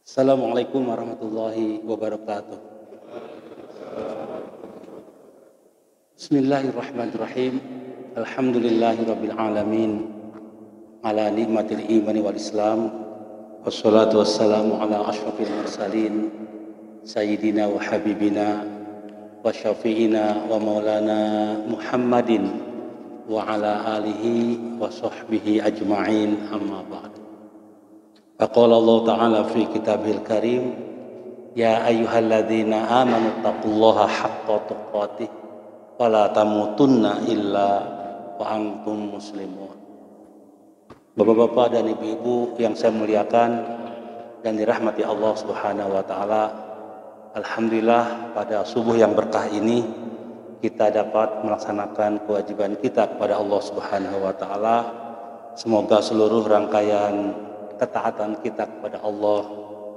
Assalamualaikum warahmatullahi wabarakatuh. Bismillahirrahmanirrahim. Alhamdulillahirabbil alamin. Ala nikmatil imani wal islam. Wassalatu wassalamu ala asyrafil mursalin. Sayyidina wa habibina wa syafi'ina wa maulana Muhammadin wa ala alihi wa sahbihi ajma'in, amma ba'd. Faqala Allah Ta'ala fi kitabihil karim, ya ayyuhalladzina amanu taqullaha haqqa tuqatih wa la tamutunna illa wa antum muslimun. Bapak-bapak dan ibu-ibu yang saya muliakan dan dirahmati Allah Subhanahu wa taala, alhamdulillah pada subuh yang berkah ini kita dapat melaksanakan kewajiban kita kepada Allah Subhanahu wa taala. Semoga seluruh rangkaian ketaatan kita kepada Allah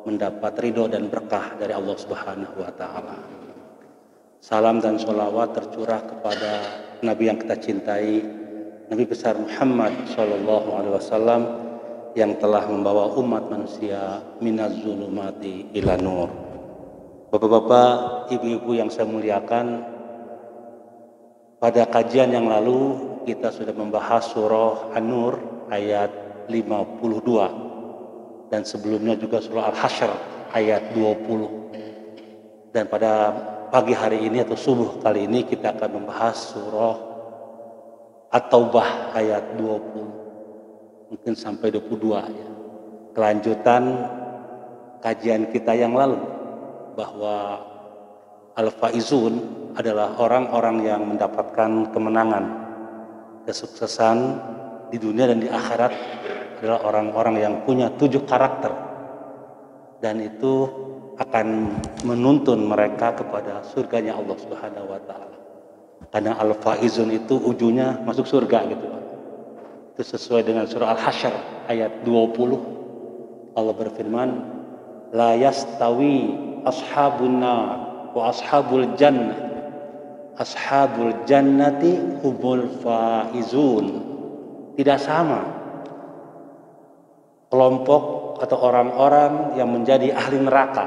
mendapat ridho dan berkah dari Allah Subhanahu wa taala. Salam dan sholawat tercurah kepada Nabi yang kita cintai, Nabi besar Muhammad sallallahu alaihi wasallam yang telah membawa umat manusia minaz zulumati ila nur. Bapak-bapak, ibu-ibu yang saya muliakan, pada kajian yang lalu kita sudah membahas surah An-Nur ayat 52 dan sebelumnya juga surah Al-Hasyr ayat 20. Dan pada pagi hari ini atau subuh kali ini kita akan membahas surah At-Taubah ayat 20 mungkin sampai 22 ya. Kelanjutan kajian kita yang lalu bahwa Al-Faizun adalah orang-orang yang mendapatkan kemenangan, kesuksesan di dunia dan di akhirat adalah orang-orang yang punya 7 karakter, dan itu akan menuntun mereka kepada surganya Allah Subhanahu wa taala. Karena al-faizun itu ujungnya masuk surga gitu. Itu sesuai dengan surah Al-Hasyr ayat 20. Allah berfirman, la yastawi ashabun nar wa ashabul jannah. Ashabul jannati humul faizun. Tidak sama kelompok atau orang-orang yang menjadi ahli neraka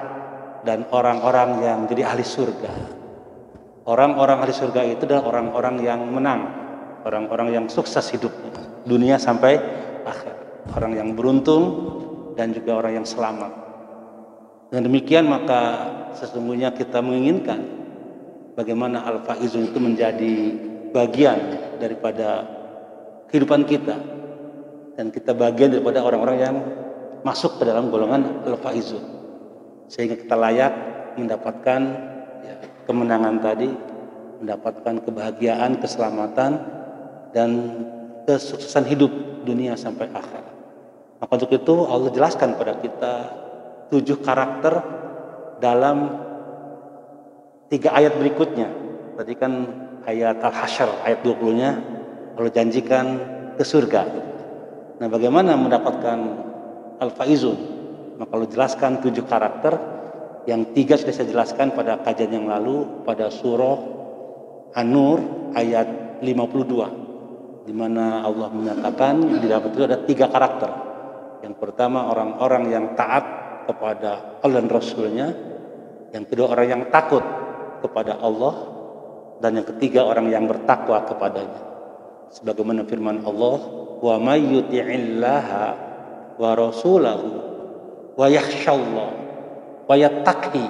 dan orang-orang yang menjadi ahli surga. Orang-orang ahli surga itu adalah orang-orang yang menang, orang-orang yang sukses hidupnya, dunia sampai akhir, orang yang beruntung dan juga orang yang selamat. Dan demikian maka sesungguhnya kita menginginkan bagaimana al-faizun itu menjadi bagian daripada kehidupan kita, dan kita bagian daripada orang-orang yang masuk ke dalam golongan al-faizun, sehingga kita layak mendapatkan kemenangan tadi, mendapatkan kebahagiaan, keselamatan, dan kesuksesan hidup dunia sampai akhir. Maka untuk itu Allah jelaskan kepada kita 7 karakter dalam 3 ayat berikutnya. Tadi kan ayat Al-Hasyr ayat 20-nya Allah janjikan ke surga. Nah, bagaimana mendapatkan al-faizun? Maka Allah jelaskan 7 karakter, yang 3 sudah saya jelaskan pada kajian yang lalu pada surah An-Nur ayat 52, di mana Allah menyatakan di dalam itu ada 3 karakter. Yang pertama orang-orang yang taat kepada Allah dan Rasulnya, yang kedua orang yang takut kepada Allah, dan yang ketiga orang yang bertakwa kepadanya. Sebagaimana firman Allah, wa may yuti'illaha wa rasulahu wa yakhshallah wa yattaqi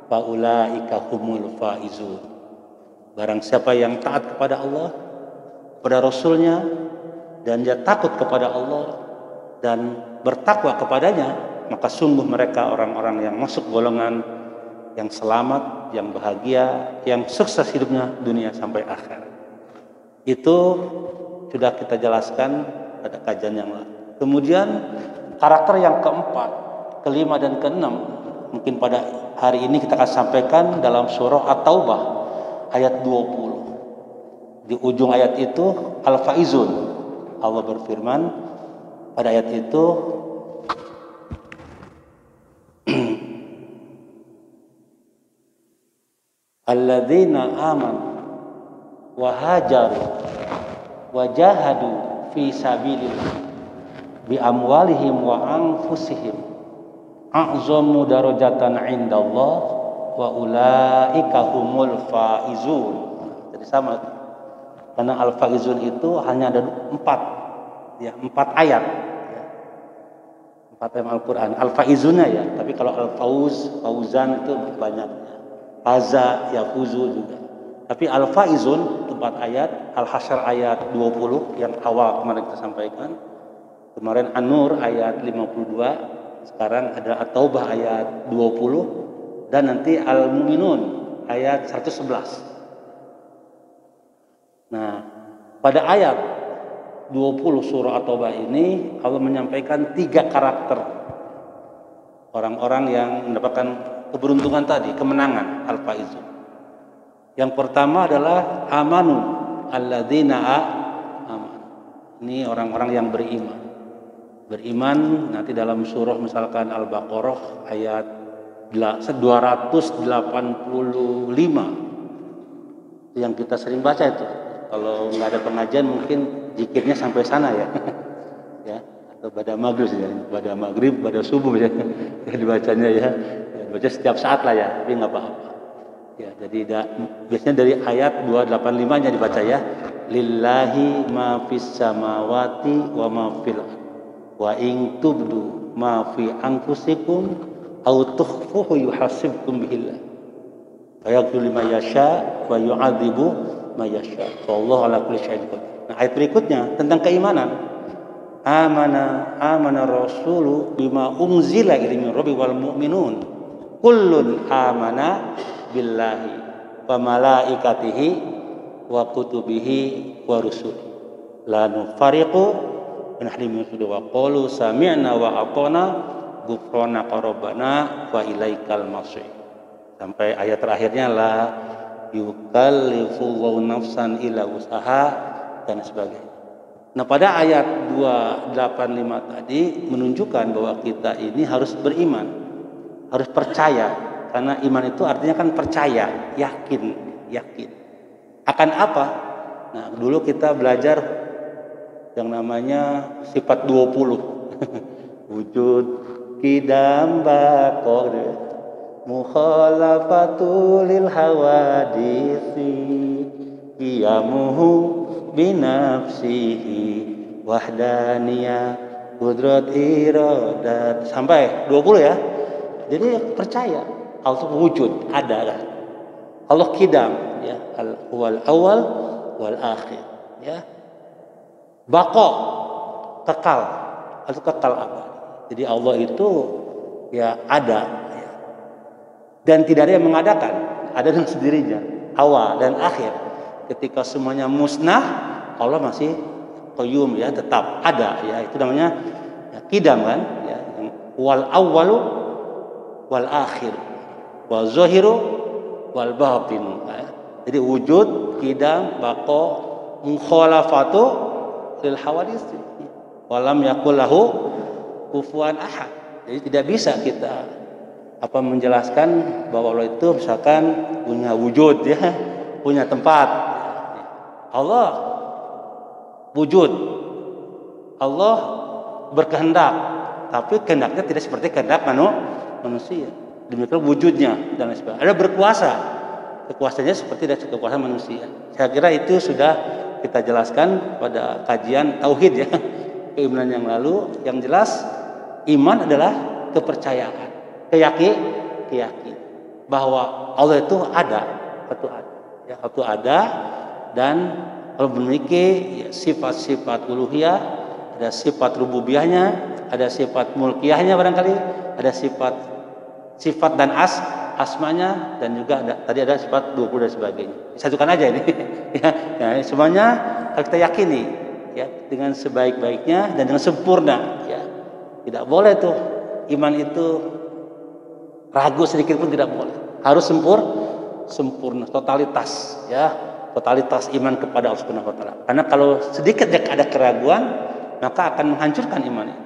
fa ulaika humul faizun. Barang siapa yang taat kepada Allah, kepada Rasulnya, dan dia takut kepada Allah dan bertakwa kepadanya, maka sungguh mereka orang-orang yang masuk golongan yang selamat, yang bahagia, yang sukses hidupnya dunia sampai akhir. Itu sudah kita jelaskan pada kajian yang lalu. Kemudian karakter yang keempat, kelima dan keenam mungkin pada hari ini kita akan sampaikan dalam surah At-Taubah ayat 20. Di ujung ayat itu al-faizun. Allah berfirman pada ayat itu, alladzina amanu wa hajaru wa jahadu fi sabilillah bi amwalihim wa anfusihim a'zamu darajatan 'indallah wa ulaika humul faizun. Jadi sama, karena al-faizun itu hanya ada 4 ayat, ya. 4 ayat Al-Quran al-faizunnya ya, tapi kalau fauzan itu banyak, faza yafuzu juga. Tapi al-faizun itu 4 ayat. Al-Hasyr ayat 20 yang awal kemarin kita sampaikan. Kemarin An-Nur ayat 52, sekarang ada At-Taubah ayat 20, dan nanti Al-Mu'minun ayat 111. Nah, pada ayat 20 surah At-Taubah ini Allah menyampaikan 3 karakter orang-orang yang mendapatkan keberuntungan tadi, kemenangan, al-faizun. Yang pertama adalah amanu alladzina aman. Ini orang-orang yang beriman. Beriman nanti dalam surah misalkan Al-Baqarah ayat 285 yang kita sering baca itu. Kalau nggak ada pengajian mungkin zikirnya sampai sana ya. Ya, atau pada maghrib ya. Pada maghrib, pada subuh ya. Dibacanya ya. Dibaca setiap saat lah ya, tapi nggak apa-apa. Ya, jadi biasanya dari ayat 285-nya dibaca ya. Lillahi ma fis samawati wa ma fil ardi wa in tubdu ma fi anfusikum aw tukhfuhu yuhasibkum bihillah wa yaghfiru liman yasha wa yu'adzibu man yasha wallahu ala kulli syai'in qadir. Nah, ayat berikutnya tentang keimanan. Amana rasulu bima unzila ilaihi min rabbi wal mu'minun kullun amana billahi wa malaikatihi wa kutubihi wa rusulihi la nufariqu wa qalu sami'na wa ata'na ghufranaka rabbana wa ilaikal masir. Sampai ayat terakhirnya la yukallifullahu nafsan illa usaha dan sebagainya. Nah, pada ayat 285 tadi menunjukkan bahwa kita ini harus beriman, harus percaya, karena iman itu artinya kan percaya, yakin. Akan apa? Nah, dulu kita belajar yang namanya sifat 20 wujud qidam baqo mukhalafatul lil hawadisi qiyamuhu binafsihi wahdaniyah qudrat iradat sampai 20 ya. Jadi percaya Allah wujud, ada kan. Allah qidam ya, al awal wal akhir ya. Baqo, kekal atau kekal abadi. Jadi Allah itu ya ada ya. Dan tidak ada yang mengadakan, ada dengan sendirinya, awal dan akhir. Ketika semuanya musnah, Allah masih qayyum ya, tetap ada ya. Itu namanya ya, qidam kan ya, wal awwalu wal akhir wal zahiru wal batin ya. Jadi wujud, qidam, baqo, mukhalafatu lil hawadis walam yakul lahu kufuwan ahad. Jadi tidak bisa kita menjelaskan bahwa Allah itu misalkan punya wujud ya, punya tempat. Allah wujud, Allah berkehendak, tapi kehendaknya tidak seperti kehendak manusia. Demikian wujudnya dan lain sebagainya. Ada berkuasa, kekuasaannya seperti dari kekuasaan manusia. Saya kira itu sudah kita jelaskan pada kajian tauhid ya, keimanan yang lalu. Yang jelas iman adalah kepercayaan, keyakinan bahwa Allah itu ada, ya, itu ada, dan Allah memiliki ya, sifat-sifat uluhiyah, ada sifat rububiyahnya, ada sifat mulkiyahnya barangkali, ada sifat dan asmanya, dan juga tadi ada sifat 20 dan sebagainya. Satukan aja ini ya, semuanya harus kita yakini ya, dengan sebaik-baiknya dan dengan sempurna ya. Tidak boleh tuh iman itu ragu sedikit pun, tidak boleh. Harus sempurna, totalitas ya, totalitas iman kepada Allah Subhanahu wa taala. Karena kalau sedikit ada keraguan, maka akan menghancurkan iman itu.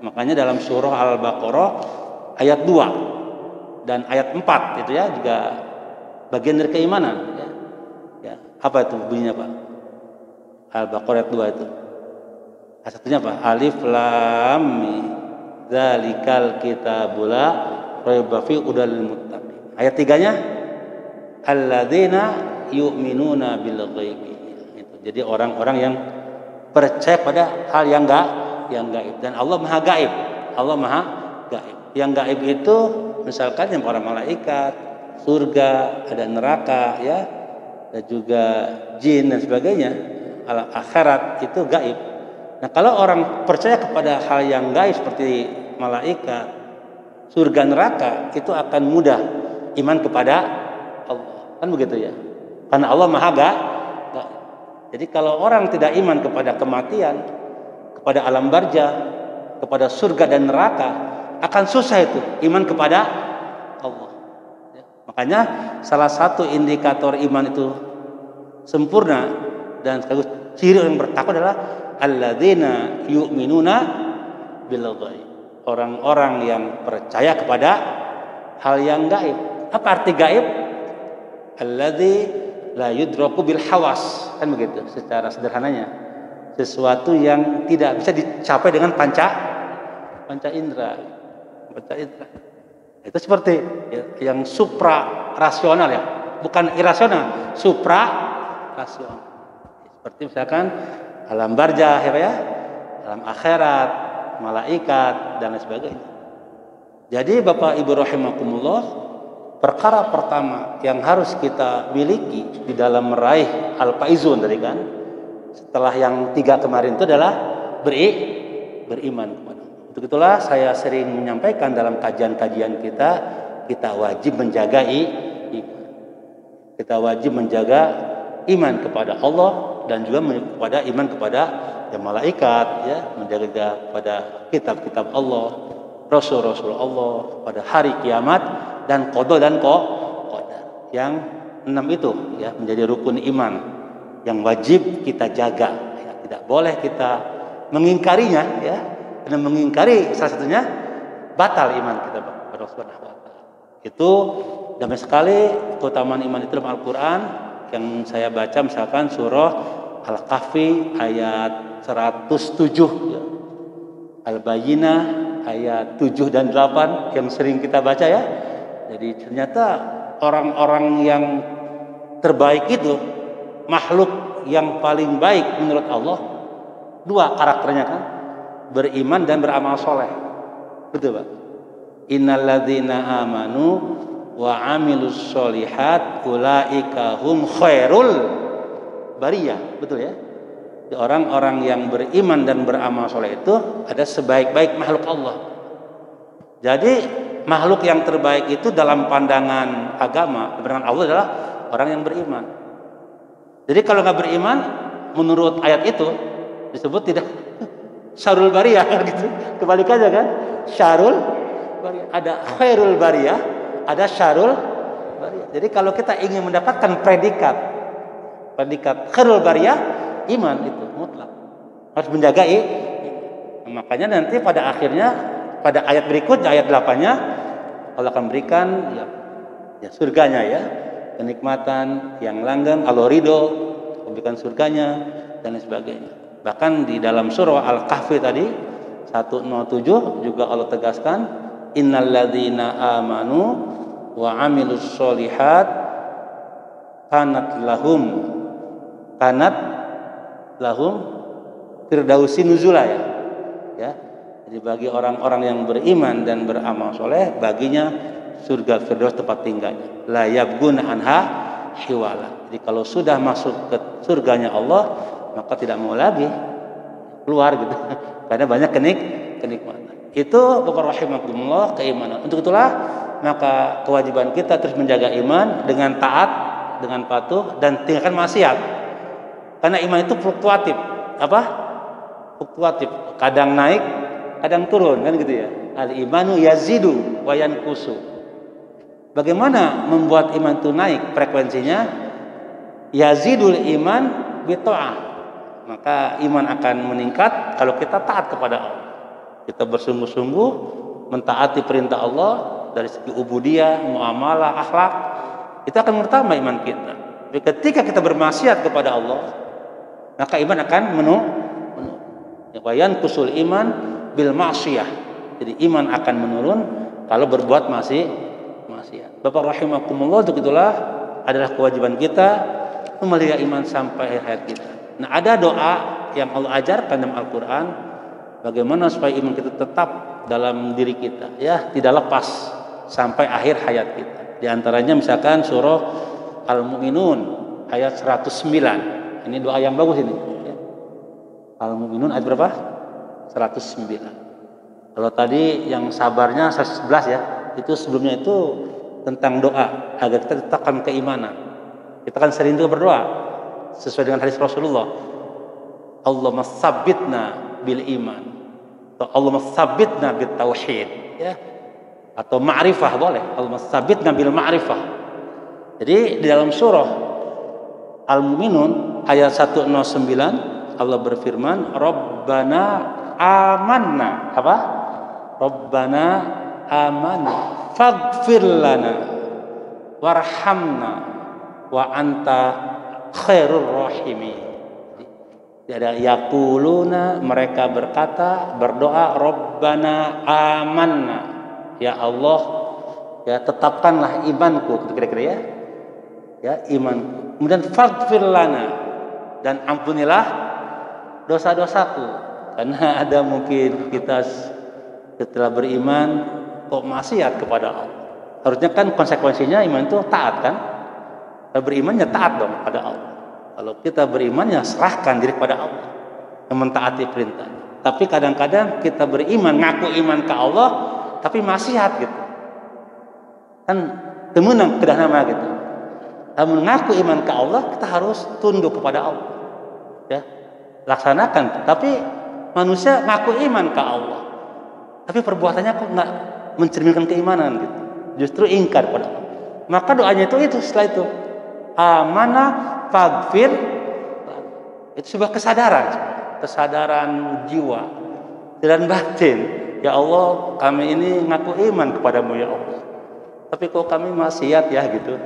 Makanya dalam surah Al-Baqarah ayat 2 dan ayat 4 itu ya juga bagian dari keimanan ya. Ya, apa itu bunyinya Pak? Al-Baqarah ayat 2 itu. Satunya apa? Alif lam mim. Dzalikal kitabul la raiba fi hudal lil muttaqin. Ayat 3-nya alladzina yu'minuna bil ghaibi. Jadi orang-orang yang percaya pada hal yang gaib, dan Allah Maha gaib. Allah Maha gaib. Yang gaib itu misalkan yang para malaikat, surga, ada neraka ya, dan juga jin dan sebagainya. Alam akhirat itu gaib. Nah, kalau orang percaya kepada hal yang gaib seperti malaikat, surga, neraka, itu akan mudah iman kepada Allah. Kan begitu ya? Karena Allah Maha gaib. Jadi kalau orang tidak iman kepada kematian, kepada alam barzah, kepada surga dan neraka, akan susah itu iman kepada Allah. Ya. Makanya salah satu indikator iman itu sempurna dan sekaligus ciri yang bertakwa adalah alladzina yu'minuna bil ghaib. Orang-orang yang percaya kepada hal yang gaib. Apa arti gaib? Alladzi la yudraku bil hawas, kan begitu secara sederhananya, sesuatu yang tidak bisa dicapai dengan panca indera. Itu seperti ya, yang supra rasional ya, bukan irasional, supra rasional. Seperti misalkan alam barzah ya, alam akhirat, malaikat dan lain sebagainya. Jadi Bapak Ibu rahimakumullah, perkara pertama yang harus kita miliki di dalam meraih al-faizun tadi kan, setelah yang 3 kemarin itu adalah beriman kepada Allah. Untuk itulah saya sering menyampaikan dalam kajian-kajian kita wajib menjaga iman. Kita wajib menjaga iman kepada Allah dan juga kepada iman kepada ya, malaikat ya, menjaga kepada kitab-kitab Allah, rasul-rasul Allah, pada hari kiamat dan qada dan qadar. Yang 6 itu ya menjadi rukun iman yang wajib kita jaga ya. Tidak boleh kita mengingkarinya ya. Karena mengingkari salah satunya batal iman kita kepada Allah Subhanahu wa taala. Itu damai sekali keutamaan iman itu dalam Al-Qur'an yang saya baca misalkan surah Al-Kahfi ayat 107 ya. Al-Bayyinah ayat 7 dan 8 yang sering kita baca ya. Jadi ternyata orang-orang yang terbaik itu, makhluk yang paling baik menurut Allah, 2 karakternya kan, beriman dan beramal soleh. Betul Pak? Innalladzina amanu wa amilus solihat ulaika hum khairul bariyah. Betul ya? Orang-orang yang beriman dan beramal soleh itu ada sebaik-baik makhluk Allah. Jadi makhluk yang terbaik itu dalam pandangan agama, pandangan Allah adalah orang yang beriman. Jadi kalau nggak beriman, menurut ayat itu disebut tidak syarul bariyah gitu. Kebalikannya kan, syarul bariyah. Ada khairul bariyah, ada syarul bariyah. Jadi kalau kita ingin mendapatkan predikat khairul bariyah, iman itu mutlak harus menjaga makanya nanti pada akhirnya pada ayat berikutnya ayat 8-nya Allah akan berikan ya surganya ya, kenikmatan yang langgeng, Allah ridho memberikan surganya dan lain sebagainya. Bahkan di dalam surah Al-Kahfi tadi 107 juga Allah tegaskan innalladzina amanu wa amilus solihat kanat lahum firdausi nuzula ya. Jadi bagi orang-orang yang beriman dan beramal soleh, baginya surga firdaus tempat tinggalnya. La yabghuna anha hiwala. Jadi kalau sudah masuk ke surganya Allah, maka tidak mau lagi keluar gitu. Karena banyak kenikmatan. Itu Bapak rahimakumullah keimanan. Untuk itulah maka kewajiban kita terus menjaga iman dengan taat, dengan patuh dan tinggalkan maksiat. Karena iman itu fluktuatif. Apa? Fluktuatif. Kadang naik, kadang turun kan gitu ya. Al-imanu yazidu wa yanqusu. Bagaimana membuat iman itu naik frekuensinya? Yazidul iman bi ta'ah. Maka iman akan meningkat kalau kita taat kepada Allah. Kita bersungguh-sungguh mentaati perintah Allah dari segi ubudiyah, muamalah, akhlak. Itu akan bertambah iman kita. Tapi ketika kita bermaksiat kepada Allah, maka iman akan menurun. Wa yanqusul iman bil ma'siyah. Jadi iman akan menurun kalau berbuat maksiat. Bapak rahimakumullah, untuk itulah adalah kewajiban kita memelihara iman sampai akhir hayat kita. Nah, ada doa yang Allah ajarkan dalam Al-Quran bagaimana supaya iman kita tetap dalam diri kita, ya, tidak lepas sampai akhir hayat kita. Di antaranya misalkan surah Al-Mu'minun ayat 109. Ini doa yang bagus ini. Al-Mu'minun ayat berapa? 109. Kalau tadi yang sabarnya 111 ya, itu sebelumnya itu tentang doa agar kita tetapkan keimanan. Kita kan sering juga berdoa sesuai dengan hadis Rasulullah. Allahumma tsabbitna bil iman. Atau Allahumma tsabbitna bit tauhid, ya. Atau ma'rifah boleh. Allahumma tsabbitna bil ma'rifah. Jadi di dalam surah Al-Mu'minun ayat 109 Allah berfirman, Rabbana amanna. Apa? Rabbana amanna faghfir lana warhamna wa anta khairur rahimin. Ada yaquluna, mereka berkata, berdoa, Rabbana amanna, ya Allah, ya tetapkanlah imanku, kira-kira ya imanku. Kemudian faghfir lana, dan ampunilah dosa-dosaku. Karena ada mungkin kita setelah beriman kok maksiat kepada Allah. Harusnya kan konsekuensinya iman itu taat kan? Kalau beriman ya taat dong pada Allah. Kalau kita beriman ya serahkan diri kepada Allah, mentaati perintah. Tapi kadang-kadang kita beriman, ngaku iman ke Allah, tapi maksiat gitu. Kan temenang kedah nama gitu. Kalau mengaku iman ke Allah, kita harus tunduk kepada Allah. Ya, laksanakan. Tapi manusia ngaku iman ke Allah, tapi perbuatannya kok nggak mencerminkan keimanan gitu. Justru ingkar kepada Allah. Maka doanya itu setelah itu amanah faghfir, itu sebuah kesadaran jiwa dan batin. Ya Allah, kami ini ngaku iman kepadamu ya Allah, tapi kok kami maksiat ya gitu.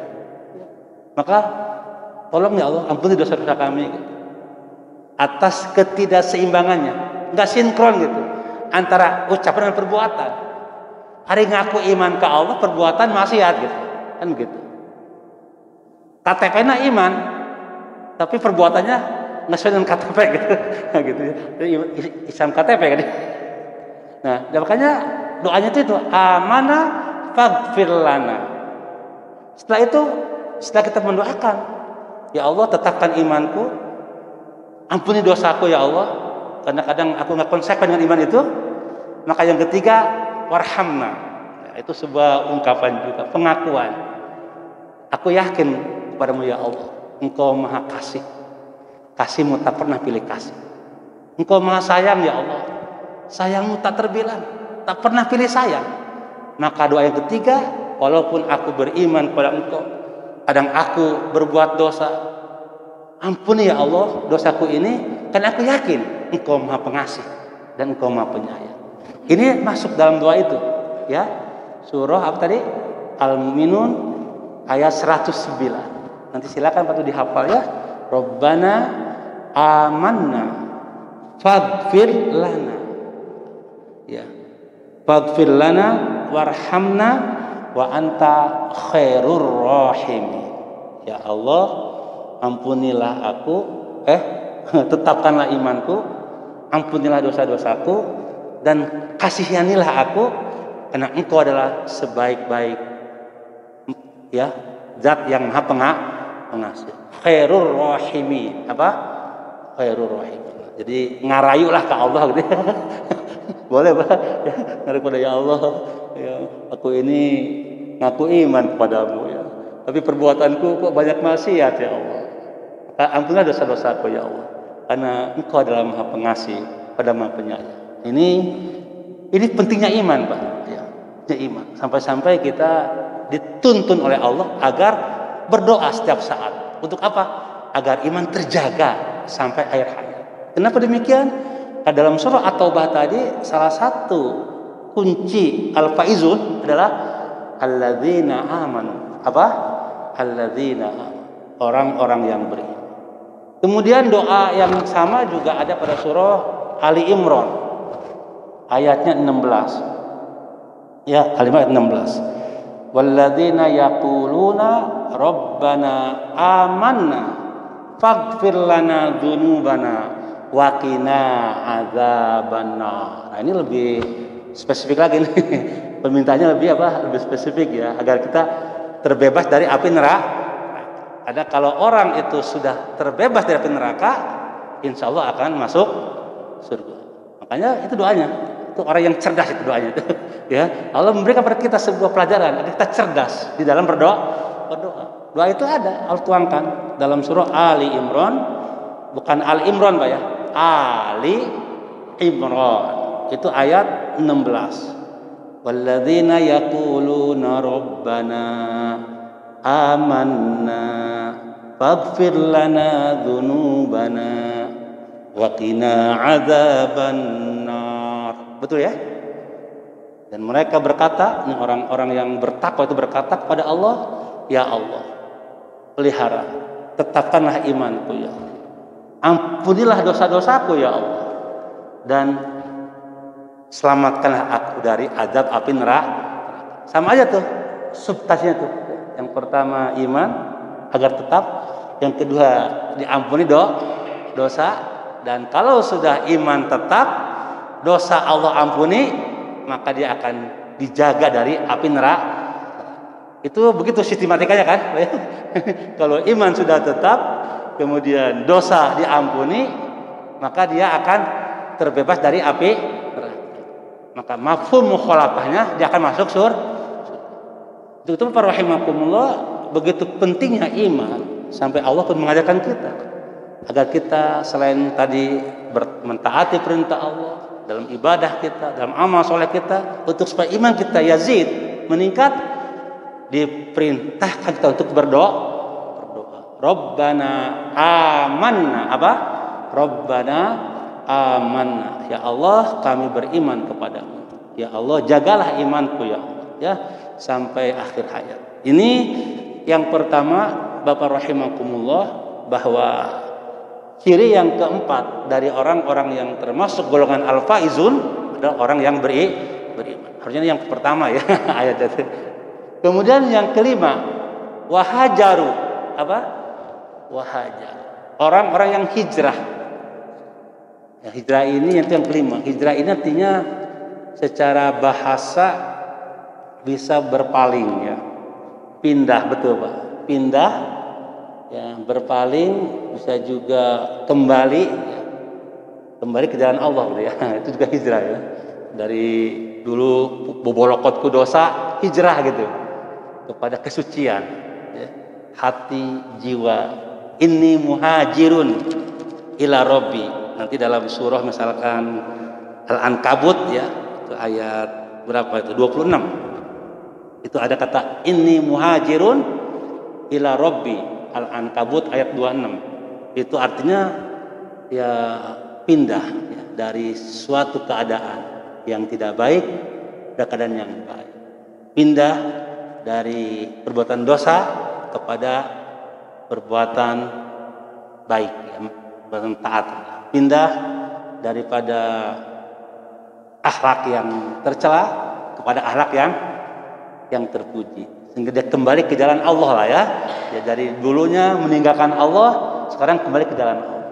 Maka tolong ya Allah, ampuni dosa-dosa kami gitu. Atas ketidakseimbangannya, nggak sinkron gitu antara ucapan dan perbuatan. Hari ngaku iman ke Allah, perbuatan maksiat gitu, kan gitu. KTP-nya iman, tapi perbuatannya nggak sesuai dengan KTP gitu, gitu ya. Islam KTP kan. Nah, makanya doanya itu amanah faghfir lana. Setelah itu, setelah kita mendoakan, ya Allah tetapkan imanku, ampuni dosaku ya Allah, karena kadang aku nggak konsekuen dengan iman itu. Maka yang ketiga, warhamna. Nah, itu sebuah ungkapan juga, pengakuan. Aku yakin kepadamu ya Allah, Engkau maha kasih, kasihmu tak pernah pilih kasih. Engkau maha sayang ya Allah, sayangmu tak terbilang, tak pernah pilih sayang. Maka doa yang ketiga, walaupun aku beriman kepada Engkau, kadang aku berbuat dosa, ampuni ya Allah dosaku ini, karena aku yakin Engkau maha pengasih dan Engkau maha penyayang. Ini masuk dalam doa itu, ya. Surah apa tadi? Al-Mu'minun ayat 109. Nanti silakan patut dihafal ya. Rabbana amanna faghfir lana. Ya. Faghfir lana warhamna wa anta khairur rahimin. Ya Allah, ampunilah aku, tetapkanlah imanku, ampunilah dosa-dosaku, dan kasihanilah aku, karena Engkau adalah sebaik-baik, ya, zat yang maha pengasih. Khairur rahimin. Apa? Khairur rahimin. Jadi ngarayulah ke Allah gitu. Boleh Pak? Ya, ngarayu kepada ya Allah. Ya, aku ini ngaku iman kepadamu ya. Tapi perbuatanku kok banyak maksiat ya Allah. Ampunilah dosa-dosaku ya Allah. Karena Engkau adalah maha pengasih, pada maha penyayang. Ini pentingnya iman Pak. Ya, iman. Sampai-sampai kita dituntun oleh Allah agar berdoa setiap saat. Untuk apa? Agar iman terjaga sampai akhir hayat. Kenapa demikian? Dalam surah At-Taubah tadi, salah satu kunci al-faizun adalah alladzina amanu. Apa? Alladzina amanu. Orang-orang yang beriman. Kemudian doa yang sama juga ada pada surah Ali Imran ayatnya 16. Ya, kalimat 16. Walladzina yaquluna rabbana amanna faghfir lana dzunubana wa qina adzabannar. Nah, ini lebih spesifik lagi nih. Permintaannya lebih apa? Lebih spesifik ya, agar kita terbebas dari api neraka. Ada kalau orang itu sudah terbebas dari api neraka, insya Allah akan masuk surga. Makanya itu doanya. Itu orang yang cerdas itu doanya itu. Ya, Allah memberikan kepada kita sebuah pelajaran agar kita cerdas di dalam berdoa. Doa itu ada, Allah tuangkan dalam surah Ali Imran, bukan Ali Imran Pak ya. Ali Imran. Itu ayat 16. Walladzina yaquluna rabbana amanna faghfir lana dzunubana wa qina adzabannar. Betul ya? Dan mereka berkata, ini orang-orang yang bertakwa itu berkata kepada Allah, ya Allah, pelihara, tetapkanlah imanku ya Allah. Ampunilah dosa-dosaku ya Allah. Dan selamatkanlah aku dari azab api neraka. Sama aja tuh substansinya tuh. Yang pertama iman agar tetap, yang kedua diampuni dosa, dan kalau sudah iman tetap, dosa Allah ampuni, maka dia akan dijaga dari api neraka. Itu begitu sistematikanya kan. Kalau iman sudah tetap, kemudian dosa diampuni, maka dia akan terbebas dari api neraka. Maka mafhum mukhalafahnya dia akan masuk surga. Itu para rahimakumullah, begitu pentingnya iman sampai Allah pun mengajarkan kita agar kita selain tadi mentaati perintah Allah dalam ibadah kita, dalam amal soleh kita, untuk supaya iman kita yazid, meningkat, diperintahkan kita untuk berdoa. Rabbana amanna, apa? Rabbana amanna, ya Allah kami beriman kepadamu. Ya Allah jagalah imanku ya Allah, ya, sampai akhir hayat. Ini yang pertama Bapak rahimakumullah, bahwa ciri yang keempat dari orang-orang yang termasuk golongan al-faizun adalah orang yang beriman. Harusnya yang pertama ya ayat itu. Kemudian yang kelima, wahajaru, apa? Wahajar. Orang-orang yang hijrah. Ya, hijrah ini yang kelima. Hijrah ini artinya secara bahasa bisa berpaling ya. Pindah, betul Pak. Pindah ya, berpaling, bisa juga kembali ya. Kembali ke jalan Allah gitu ya. Itu juga hijrah ya. Dari dulu bobolokotku dosa, hijrah gitu kepada kesucian ya. Hati, jiwa, inni muhajirun ila rabbi. Nanti dalam surah misalkan Al-Ankabut ya, itu ayat berapa itu? 26. Itu ada kata inni muhajirun ila rabbi. Al-Ankabut ayat 26. Itu artinya ya pindah ya, dari suatu keadaan yang tidak baik ke keadaan yang baik. Pindah dari perbuatan dosa kepada perbuatan baik ya, perbuatan taat. Pindah daripada akhlak yang tercela kepada akhlak yang terpuji, sehingga dia kembali ke jalan Allah lah ya. Ya, dari dulunya meninggalkan Allah, sekarang kembali ke jalan Allah.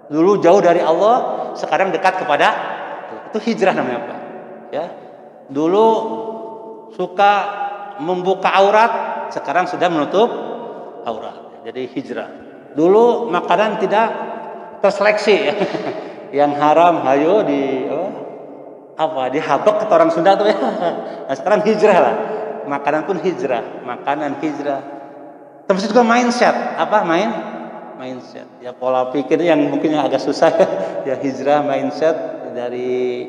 Dulu jauh dari Allah, sekarang dekat kepada, itu hijrah namanya Pak. Ya, dulu suka membuka aurat, sekarang sudah menutup aurat. Jadi hijrah. Dulu makanan tidak terseleksi ya. Yang haram hayo dihabek kata orang Sunda tuh ya. Nah, sekarang hijrah lah. Makanan pun hijrah, makanan hijrah. Termasuk juga mindset, mindset. Ya pola pikir yang mungkin agak susah ya hijrah mindset dari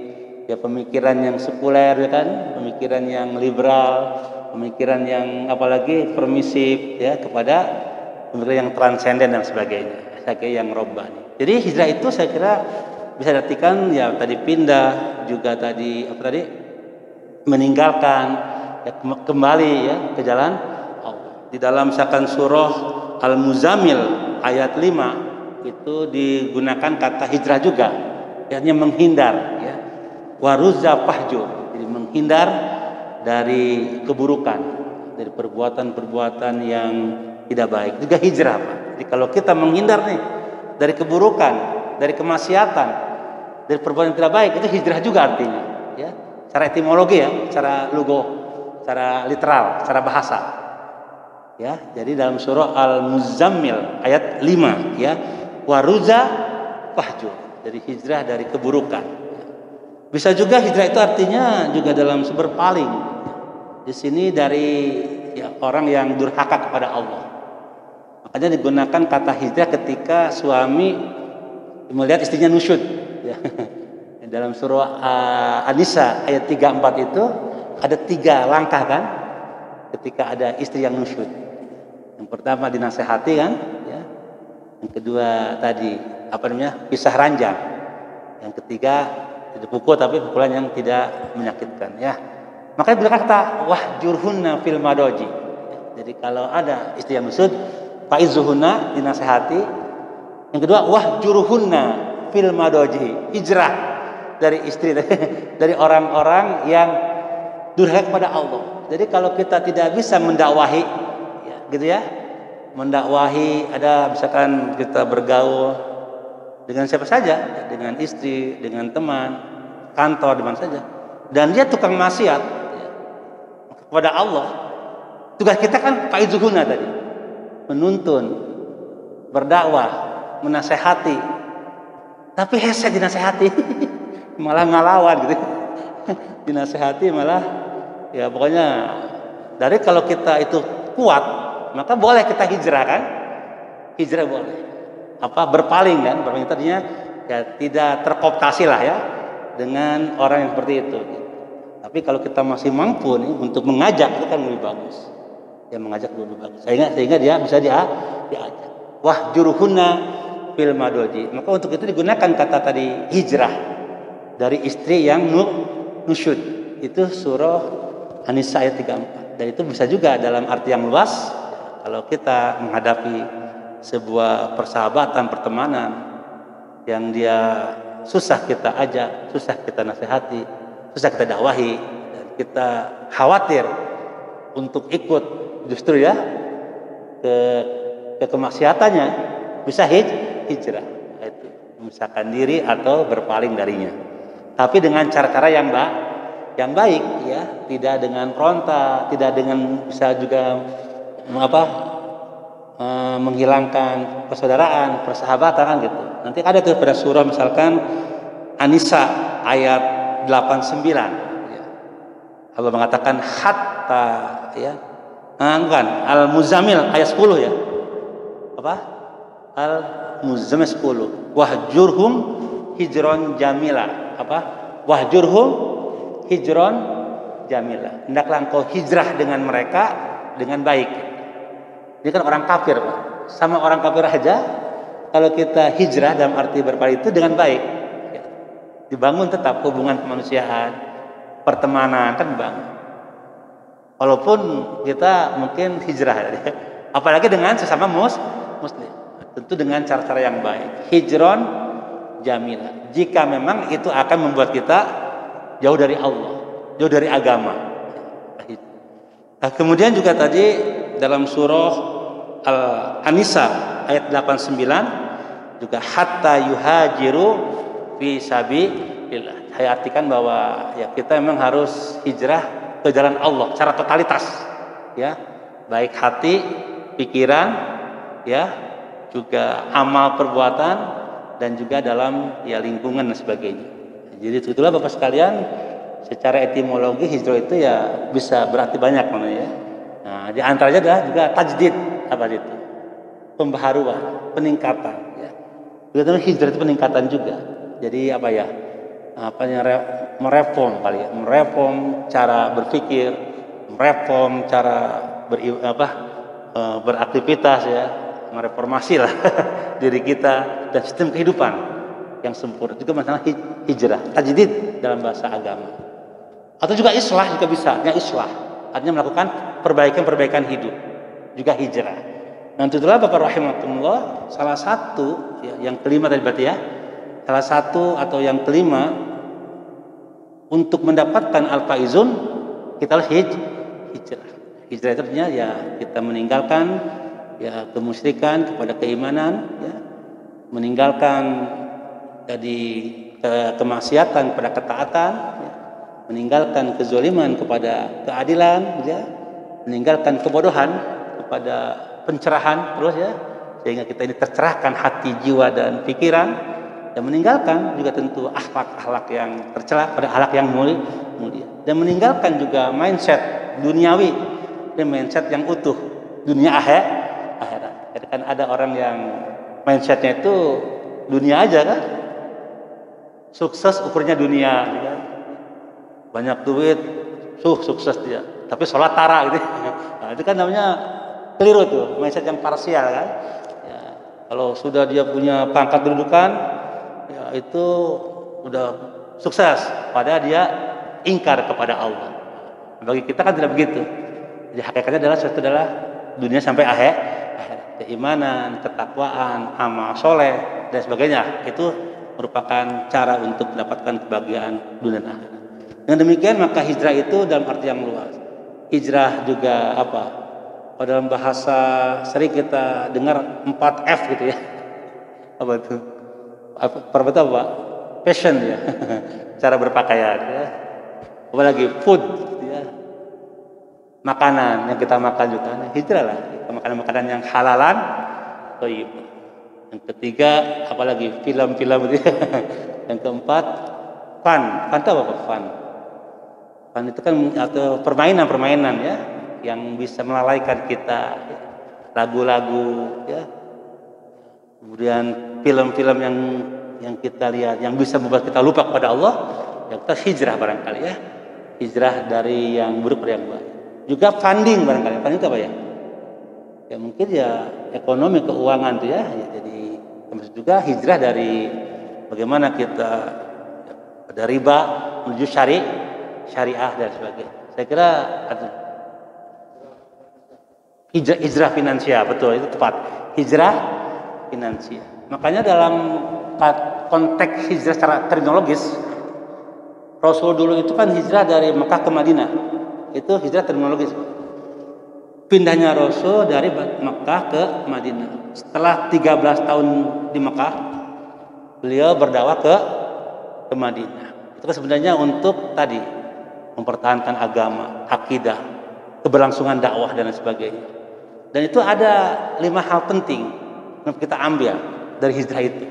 ya pemikiran yang sekuler ya kan, pemikiran yang liberal, pemikiran yang apalagi permisif ya kepada pemikiran yang transenden dan sebagainya, yang robbani. Jadi hijrah itu saya kira bisa diartikan ya tadi pindah, juga tadi meninggalkan ya, kembali ya ke jalan Allah. Di dalam misalkan surah Al-Muzammil ayat 5 itu digunakan kata hijrah juga, artinya menghindar ya. Waruzza fahjur, jadi menghindar dari keburukan, dari perbuatan-perbuatan yang tidak baik. Juga hijrah, Pak. Jadi kalau kita menghindar nih dari keburukan, dari kemaksiatan, dari perbuatan yang tidak baik, itu hijrah juga artinya, ya. Secara etimologi ya, secara logo, secara literal, secara bahasa. Ya, jadi dalam surah Al-Muzammil ayat 5 ya, waruza fahjur. Jadi hijrah dari keburukan. Bisa juga hijrah itu artinya juga dalam berpaling. Di sini dari ya, orang yang durhaka kepada Allah. Makanya digunakan kata hijrah ketika suami melihat istrinya nusyud. Ya. Dalam surah An-Nisa ayat 34 itu ada 3 langkah kan, ketika ada istri yang nusyud. Yang pertama dinasehati kan, ya. Yang kedua tadi pisah ranjang. Yang ketiga dipukul, tapi pukulan yang tidak menyakitkan, ya. Makanya bila kata wahjurhunna fil madoji. Jadi kalau ada istri yang nusyud, faizuhunna, dinasehati. Yang kedua wahjurhunna fil madoji, hijrah dari istri, dari orang-orang yang durhaka kepada Allah. Jadi kalau kita tidak bisa mendakwahi, ya, gitu ya, mendakwahi, ada misalkan kita bergaul dengan siapa saja, dengan istri, dengan teman, kantor, di mana saja, dan dia tukang maksiat ya, kepada Allah, tugas kita kan faizuhuna tadi, menuntun, berdakwah, menasehati, tapi hese dinasehati malah ngalawan gitu. Dinasehati malah ya pokoknya, dari kalau kita itu kuat maka boleh kita hijrah kan, hijrah boleh, berpaling kan, berpaling tadinya ya tidak terkooptasi lah ya dengan orang yang seperti itu gitu. Tapi kalau kita masih mampu nih untuk mengajak, itu kan lebih bagus ya, mengajak lebih bagus sehingga dia bisa diajak. Wahjurhunna fil madoji. Maka untuk itu digunakan kata tadi hijrah dari istri yang nusyud. Itu surah An-Nisa ayat 34. Dan itu bisa juga dalam arti yang luas, kalau kita menghadapi sebuah persahabatan, pertemanan yang dia susah kita ajak, susah kita nasihati, susah kita dakwahi, dan kita khawatir untuk ikut justru ya ke kemaksiatannya, bisa hijrah, itu memisahkan diri atau berpaling darinya. Tapi dengan cara-cara yang baik ya, tidak dengan frontal, tidak dengan bisa juga menghilangkan persaudaraan, persahabatan kan gitu. Nanti ada tuh pada surah misalkan An-Nisa ayat 89 ya. Allah mengatakan hatta ya. Bukan, Al-Muzammil ayat 10 ya. Al-Muzammil 10. Wahjurhum hijron jamila. Wahjurhum hijron jamila. Hendaklah engkau hijrah dengan mereka dengan baik. Ini kan orang kafir, Pak. Sama orang kafir aja kalau kita hijrah dalam arti berpaling itu dengan baik ya. Dibangun tetap hubungan kemanusiaan, pertemanan kan dibangun. Walaupun kita mungkin hijrah ya. Apalagi dengan sesama muslim. Tentu dengan cara-cara yang baik. Hijron jamilah. Jika memang itu akan membuat kita jauh dari Allah, jauh dari agama. Nah, kemudian juga tadi dalam surah An-Nisa ayat 89 juga hatta yuhajiru fi sabilillah. Saya artikan bahwa ya kita memang harus hijrah ke jalan Allah secara totalitas ya, baik hati, pikiran ya, juga amal perbuatan, dan juga dalam ya lingkungan dan sebagainya. Jadi itulah Bapak sekalian, secara etimologi hijrah itu ya bisa berarti banyak namanya ya. Nah, di antaranya adalah juga tajdid, itu pembaharuan, peningkatan ya. Juga hijrah itu peningkatan juga. Jadi mereform kali ya, mereform cara berpikir, mereform cara beraktivitas ya, mereformasi lah diri kita dan sistem kehidupan yang sempurna. Juga masalah hijrah, tajdid dalam bahasa agama. Atau juga islah juga bisa, ya islah. Artinya melakukan perbaikan hidup, juga hijrah. Nah, itulah Bapak rahimakumullah, salah satu ya, yang kelima tadi berarti ya. Salah satu atau yang kelima untuk mendapatkan al-faizun kita harus hijrah. Hijrah itu artinya ya kita meninggalkan ya kemusyrikan kepada keimanan, ya, meninggalkan jadi kemaksiatan kepada ketaatan, ya, meninggalkan kezaliman kepada keadilan, ya, meninggalkan kebodohan kepada pencerahan terus, ya, sehingga kita ini tercerahkan hati, jiwa dan pikiran, dan meninggalkan juga tentu akhlak-akhlak yang tercela pada akhlak yang mulia, dan meninggalkan juga mindset duniawi dan mindset yang utuh dunia akhirat. Jadi kan ada orang yang mindsetnya itu dunia aja kan, sukses ukurnya dunia, kan? Banyak duit, sukses dia, tapi sholat tara gitu. Nah, itu kan namanya keliru tuh, mindset yang parsial kan. Ya, kalau sudah dia punya pangkat kedudukan, ya itu udah sukses, padahal dia ingkar kepada Allah. Bagi kita kan tidak begitu. Jadi hakikatnya adalah dunia sampai akhir, keimanan, ketakwaan, amal soleh dan sebagainya. Itu merupakan cara untuk mendapatkan kebahagiaan dunia dan akhirat. Dengan demikian maka hijrah itu dalam arti yang luas. Hijrah juga apa? Kalau dalam bahasa sering kita dengar 4F gitu ya. Apa itu? Pertama apa? Fashion ya. Cara berpakaian ya. Apalagi food ya. Makanan yang kita makan juga. Hijrah lah. Makanan-makanan yang halalan. Thayyib. Yang ketiga apalagi film-film gitu ya. Yang keempat fun. Fun itu apa? Fun itu kan atau permainan ya yang bisa melalaikan kita, ya. Lagu-lagu ya. Kemudian film-film yang kita lihat yang bisa membuat kita lupa kepada Allah, ya kita hijrah barangkali ya. Hijrah dari yang buruk ke yang baik. Juga funding barangkali. Funding itu apa ya? Ya mungkin ya ekonomi keuangan tuh ya. Jadi termasuk juga hijrah dari bagaimana kita dari riba menuju syariah dan sebagainya. Saya kira ada hijrah finansial, betul itu tepat. Hijrah finansial. Makanya dalam konteks hijrah secara terminologis, Rasul dulu itu kan hijrah dari Mekah ke Madinah. Itu hijrah terminologis. Pindahnya Rasul dari Mekah ke Madinah. Setelah 13 tahun di Mekah, beliau berdakwah ke Madinah. Itu kan sebenarnya untuk tadi mempertahankan agama, akidah, keberlangsungan dakwah dan sebagainya. Dan itu ada 5 hal penting yang kita ambil dari hijrah itu.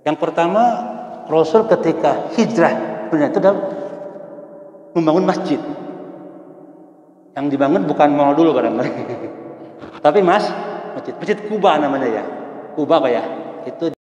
Yang pertama, Rasul ketika hijrah itu adalah membangun masjid. Yang dibangun bukan mall dulu barangkali, tapi masjid Kuba namanya ya. Kuba apa ya? Itu